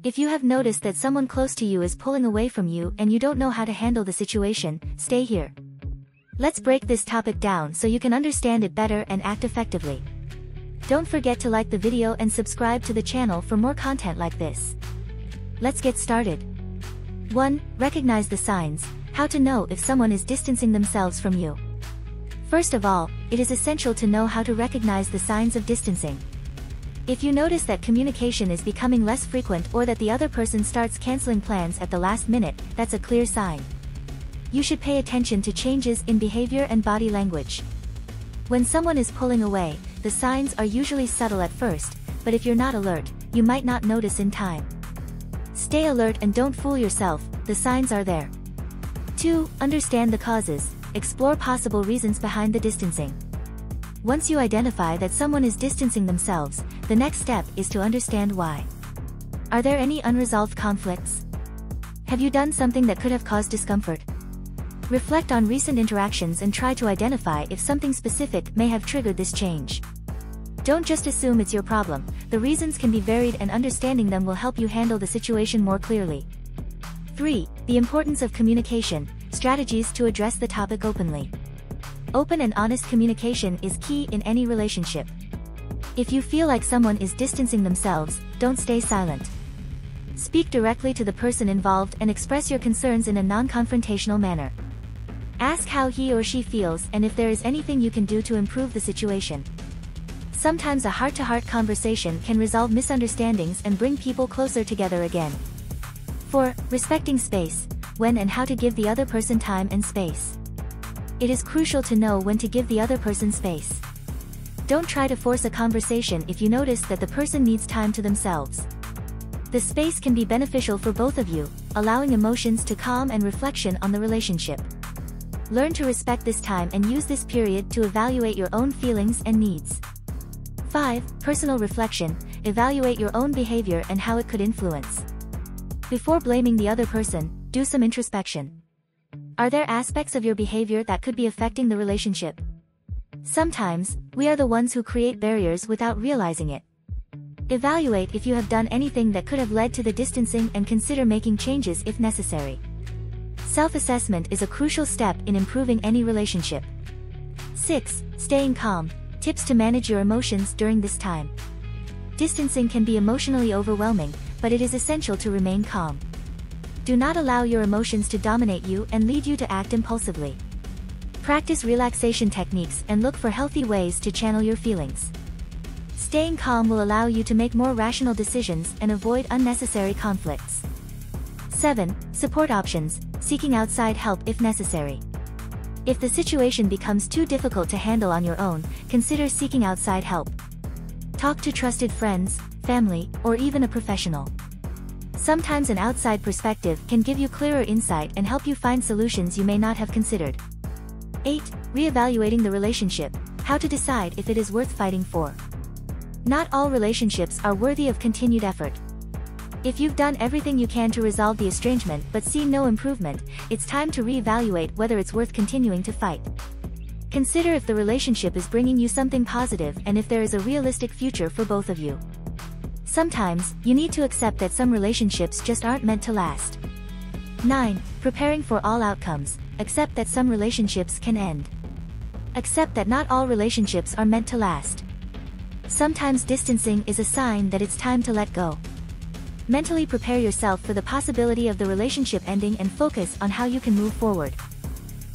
If you have noticed that someone close to you is pulling away from you and you don't know how to handle the situation, stay here. Let's break this topic down so you can understand it better and act effectively. Don't forget to like the video and subscribe to the channel for more content like this. Let's get started. 1. Recognize the signs. How to know if someone is distancing themselves from you. First of all, it is essential to know how to recognize the signs of distancing. If you notice that communication is becoming less frequent or that the other person starts canceling plans at the last minute, that's a clear sign. You should pay attention to changes in behavior and body language. When someone is pulling away, the signs are usually subtle at first, but if you're not alert, you might not notice in time. Stay alert and don't fool yourself, the signs are there. 2. Understand the causes. Explore possible reasons behind the distancing. Once you identify that someone is distancing themselves, the next step is to understand why. Are there any unresolved conflicts? Have you done something that could have caused discomfort? Reflect on recent interactions and try to identify if something specific may have triggered this change. Don't just assume it's your problem. The reasons can be varied and understanding them will help you handle the situation more clearly. 3. The importance of communication. Strategies to address the topic openly. Open and honest communication is key in any relationship. If you feel like someone is distancing themselves, don't stay silent. Speak directly to the person involved and express your concerns in a non-confrontational manner. Ask how he or she feels and if there is anything you can do to improve the situation. Sometimes a heart-to-heart conversation can resolve misunderstandings and bring people closer together again. 4. Respecting space. When and how to give the other person time and space. It is crucial to know when to give the other person space. Don't try to force a conversation if you notice that the person needs time to themselves. The space can be beneficial for both of you, allowing emotions to calm and reflection on the relationship. Learn to respect this time and use this period to evaluate your own feelings and needs. 5. Personal reflection. Evaluate your own behavior and how it could influence. Before blaming the other person, do some introspection. Are there aspects of your behavior that could be affecting the relationship? Sometimes, we are the ones who create barriers without realizing it. Evaluate if you have done anything that could have led to the distancing and consider making changes if necessary. Self-assessment is a crucial step in improving any relationship. 6. Staying calm. Tips to manage your emotions during this time. Distancing can be emotionally overwhelming, but it is essential to remain calm. Do not allow your emotions to dominate you and lead you to act impulsively. Practice relaxation techniques and look for healthy ways to channel your feelings. Staying calm will allow you to make more rational decisions and avoid unnecessary conflicts. 7. Support options. Seeking outside help if necessary. If the situation becomes too difficult to handle on your own, consider seeking outside help. Talk to trusted friends, family, or even a professional. Sometimes an outside perspective can give you clearer insight and help you find solutions you may not have considered. 8. Reevaluating the relationship. How to decide if it is worth fighting for. Not all relationships are worthy of continued effort. If you've done everything you can to resolve the estrangement but see no improvement, it's time to reevaluate whether it's worth continuing to fight. Consider if the relationship is bringing you something positive and if there is a realistic future for both of you. Sometimes, you need to accept that some relationships just aren't meant to last. 9. Preparing for all outcomes. Accept that some relationships can end. Accept that not all relationships are meant to last. Sometimes distancing is a sign that it's time to let go. Mentally prepare yourself for the possibility of the relationship ending and focus on how you can move forward.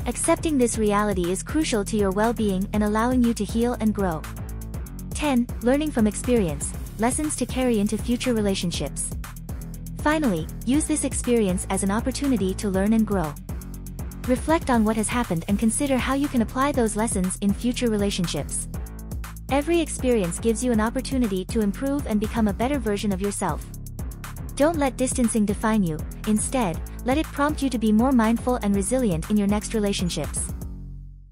Accepting this reality is crucial to your well-being and allowing you to heal and grow. 10. Learning from experience. Lessons to carry into future relationships. Finally, use this experience as an opportunity to learn and grow. Reflect on what has happened and consider how you can apply those lessons in future relationships. Every experience gives you an opportunity to improve and become a better version of yourself. Don't let distancing define you. Instead, let it prompt you to be more mindful and resilient in your next relationships.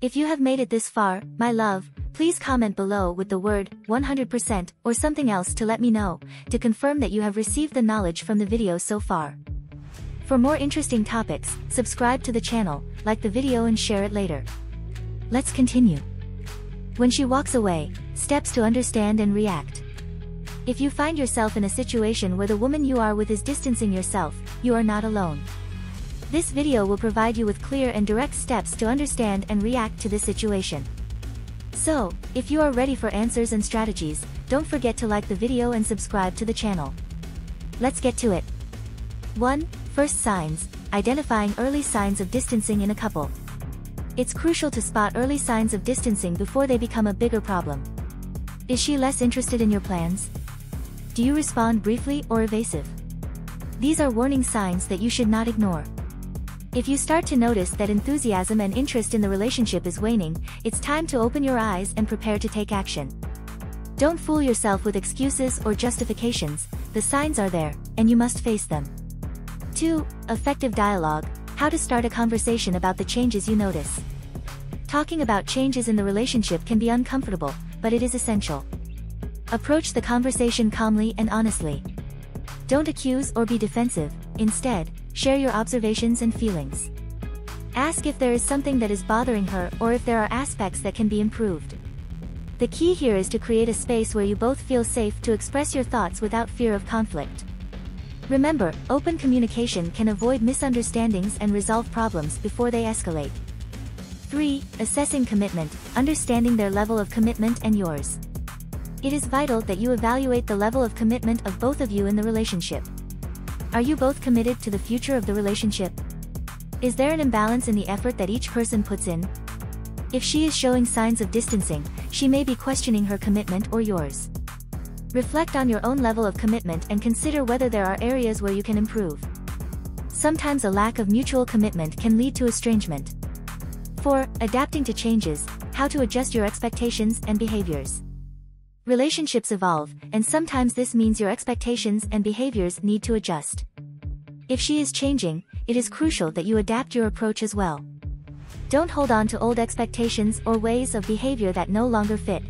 If you have made it this far, my love, please comment below with the word 100% or something else to let me know, to confirm that you have received the knowledge from the video so far. For more interesting topics, subscribe to the channel, like the video and share it later. Let's continue. When she walks away, steps to understand and react. If you find yourself in a situation where the woman you are with is distancing yourself, you are not alone. This video will provide you with clear and direct steps to understand and react to this situation. So, if you are ready for answers and strategies, don't forget to like the video and subscribe to the channel. Let's get to it. 1. First signs, identifying early signs of distancing in a couple. It's crucial to spot early signs of distancing before they become a bigger problem. Is she less interested in your plans? Do you respond briefly or evasive? These are warning signs that you should not ignore. If you start to notice that enthusiasm and interest in the relationship is waning, it's time to open your eyes and prepare to take action. Don't fool yourself with excuses or justifications, the signs are there, and you must face them. 2. Effective dialogue, how to start a conversation about the changes you notice. Talking about changes in the relationship can be uncomfortable, but it is essential. Approach the conversation calmly and honestly. Don't accuse or be defensive, instead, share your observations and feelings. Ask if there is something that is bothering her or if there are aspects that can be improved. The key here is to create a space where you both feel safe to express your thoughts without fear of conflict. Remember, open communication can avoid misunderstandings and resolve problems before they escalate. 3. Assessing commitment, understanding their level of commitment and yours. It is vital that you evaluate the level of commitment of both of you in the relationship. Are you both committed to the future of the relationship? Is there an imbalance in the effort that each person puts in? If she is showing signs of distancing, she may be questioning her commitment or yours. Reflect on your own level of commitment and consider whether there are areas where you can improve. Sometimes a lack of mutual commitment can lead to estrangement. 4. Adapting to changes, how to adjust your expectations and behaviors. Relationships evolve, and sometimes this means your expectations and behaviors need to adjust. If she is changing, it is crucial that you adapt your approach as well. Don't hold on to old expectations or ways of behavior that no longer fit.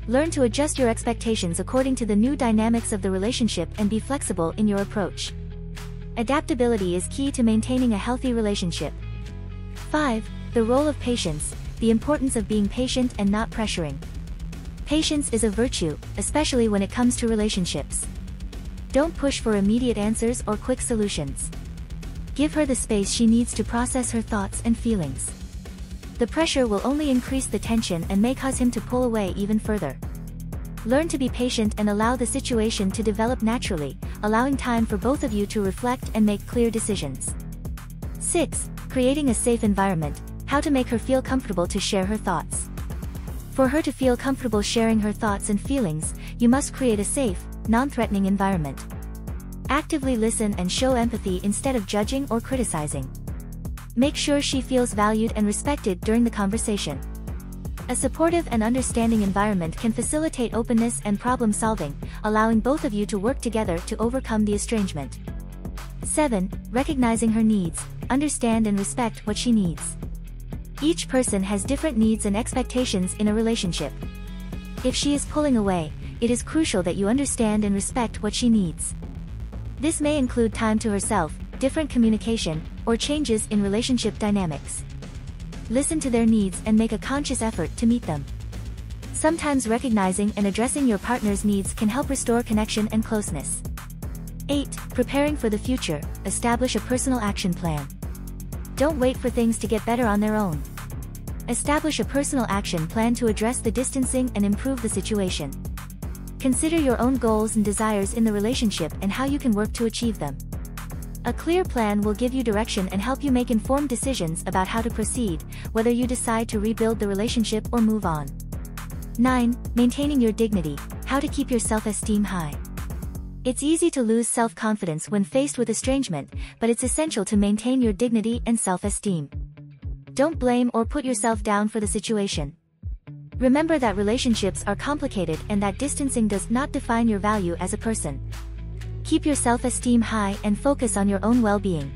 Learn to adjust your expectations according to the new dynamics of the relationship and be flexible in your approach. Adaptability is key to maintaining a healthy relationship. 5. The role of patience, the importance of being patient and not pressuring. Patience is a virtue, especially when it comes to relationships. Don't push for immediate answers or quick solutions. Give her the space she needs to process her thoughts and feelings. The pressure will only increase the tension and may cause him to pull away even further. Learn to be patient and allow the situation to develop naturally, allowing time for both of you to reflect and make clear decisions. 6. Creating a safe environment, how to make her feel comfortable to share her thoughts. For her to feel comfortable sharing her thoughts and feelings, you must create a safe, non-threatening environment. Actively listen and show empathy instead of judging or criticizing. Make sure she feels valued and respected during the conversation. A supportive and understanding environment can facilitate openness and problem solving, allowing both of you to work together to overcome the estrangement. 7. Recognizing her needs, understand and respect what she needs. Each person has different needs and expectations in a relationship. If she is pulling away, it is crucial that you understand and respect what she needs. This may include time to herself, different communication, or changes in relationship dynamics. Listen to their needs and make a conscious effort to meet them. Sometimes recognizing and addressing your partner's needs can help restore connection and closeness. 8. Preparing for the future, establish a personal action plan. Don't wait for things to get better on their own. Establish a personal action plan to address the distancing and improve the situation. Consider your own goals and desires in the relationship and how you can work to achieve them. A clear plan will give you direction and help you make informed decisions about how to proceed, whether you decide to rebuild the relationship or move on. 9. Maintaining your dignity, how to keep your self-esteem high. It's easy to lose self-confidence when faced with estrangement, but it's essential to maintain your dignity and self-esteem. Don't blame or put yourself down for the situation. Remember that relationships are complicated and that distancing does not define your value as a person. Keep your self-esteem high and focus on your own well-being.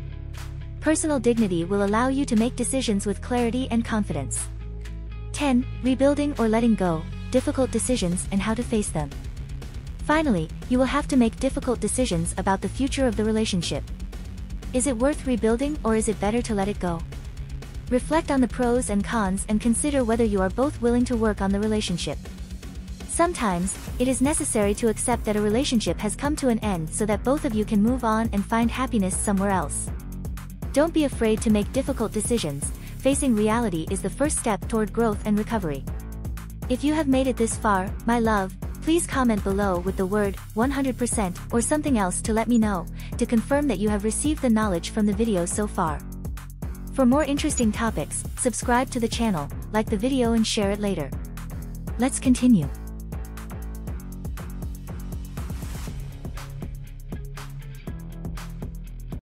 Personal dignity will allow you to make decisions with clarity and confidence. 10. Rebuilding or letting go, difficult decisions and how to face them. Finally, you will have to make difficult decisions about the future of the relationship. Is it worth rebuilding or is it better to let it go? Reflect on the pros and cons and consider whether you are both willing to work on the relationship. Sometimes, it is necessary to accept that a relationship has come to an end so that both of you can move on and find happiness somewhere else. Don't be afraid to make difficult decisions. Facing reality is the first step toward growth and recovery. If you have made it this far, my love, please comment below with the word 100% or something else to let me know, to confirm that you have received the knowledge from the video so far. For more interesting topics, subscribe to the channel, like the video and share it later. Let's continue.